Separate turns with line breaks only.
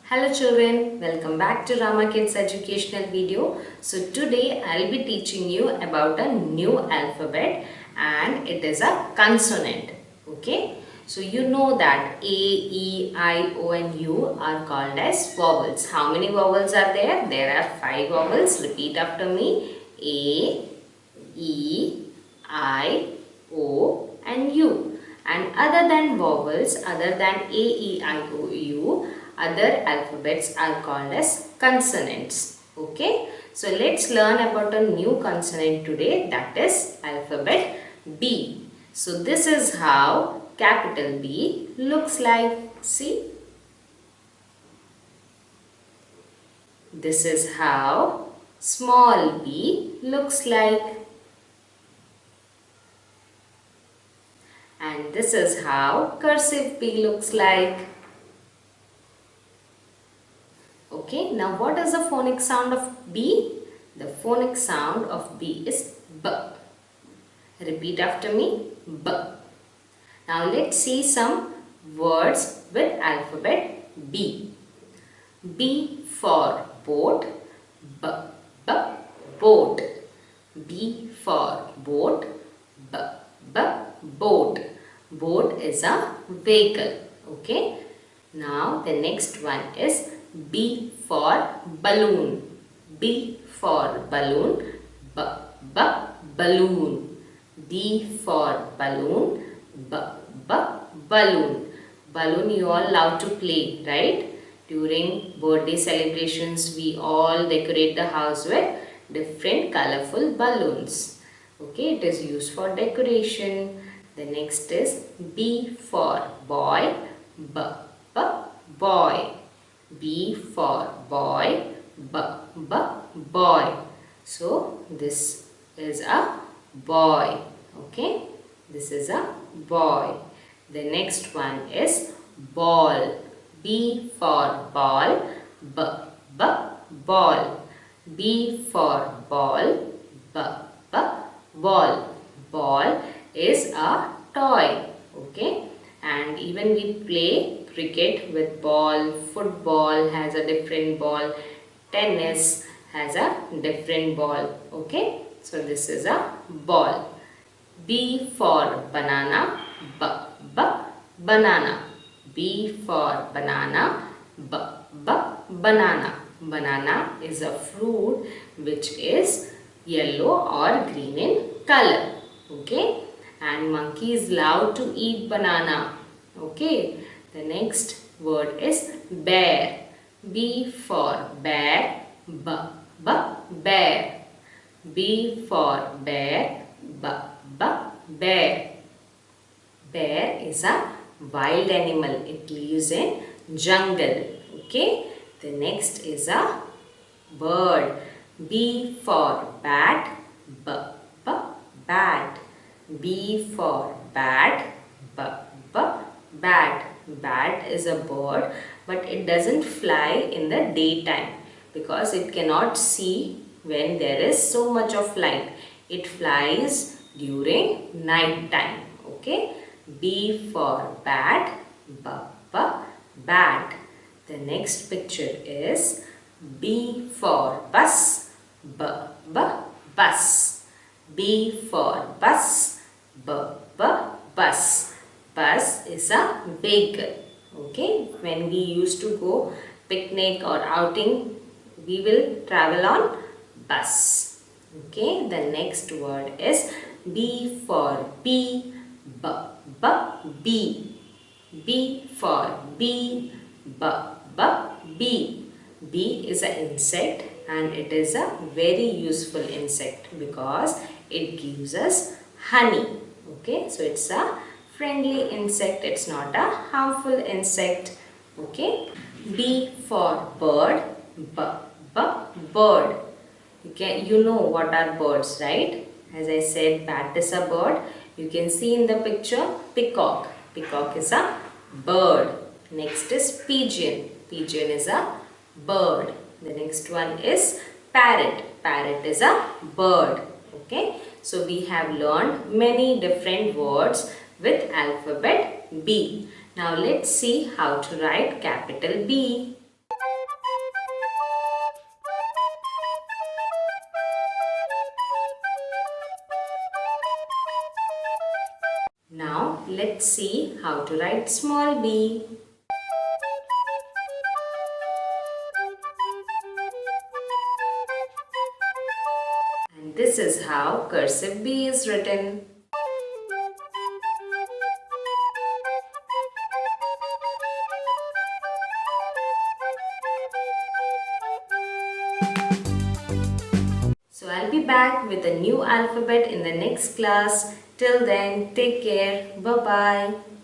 Hello children, welcome back to RamaKidz educational video. So today I'll be teaching you about a new alphabet and it is a consonant. Okay, so you know that A, E, I, O and U are called as vowels. How many vowels are there? There are 5 vowels. Repeat after me. A, E, I, O and U. And other than vowels, other than A, E, I, O, U, other alphabets are called as consonants. Okay, so let's learn about a new consonant today, that is alphabet B. So this is how capital B looks like. See, this is how small b looks like, and this is how cursive B looks like. Okay, now what is the phonic sound of B? The phonic sound of B is B. Repeat after me, B. Now let's see some words with alphabet B. B for boat, B, B, boat. B for boat, B, B, boat. Boat is a vehicle. Okay. Now the next one is B for balloon. B for balloon, B, B, balloon. B for balloon, B, B, balloon. Balloon you all love to play, right? During birthday celebrations, we all decorate the house with different colorful balloons. Okay, it is used for decoration. The next is B for boy, B, B, boy. B for boy, B, B, boy. So this is a boy. Okay, this is a boy. The next one is ball. B for ball, B, B, ball. B for ball, B, B, ball. Ball is a toy. Okay, and even we play cricket with ball, football has a different ball, tennis has a different ball. Okay, so this is a ball. B for banana, B, B, banana. B for banana, B, B, banana. Banana is a fruit which is yellow or green in color. Okay, and monkeys love to eat banana. Okay, the next word is bear. B for bear, B, B, bear. B for bear, B, B, bear. Bear is a wild animal. It lives in jungle. Okay. The next is a bird. B for bat, B, B, bat. B for bat, B, B, bat. Bat is a bird, but it doesn't fly in the daytime because it cannot see when there is so much of light. It flies during night time. Okay. B for bat, B, B, bat. The next picture is B for bus, B, B, bus. B for bus, B, B, bus. Bus is a vehicle. Okay, when we used to go picnic or outing, we will travel on bus. Okay, the next word is B for bee, B, B, bee. B for bee, B, B, bee. Bee is an insect and it is a very useful insect because it gives us honey. Okay, so it's a friendly insect, it's not a harmful insect. Okay, B for bird, B, B, bird. You know what are birds, right? As I said, bat is a bird. You can see in the picture peacock. Peacock is a bird. Next is pigeon. Pigeon is a bird. The next one is parrot. Parrot is a bird. Okay, so we have learned many different words with alphabet B. Now let's see how to write capital B. Now let's see how to write small b. And this is how cursive b is written. So I'll be back with a new alphabet in the next class. Till then, take care. Bye-bye.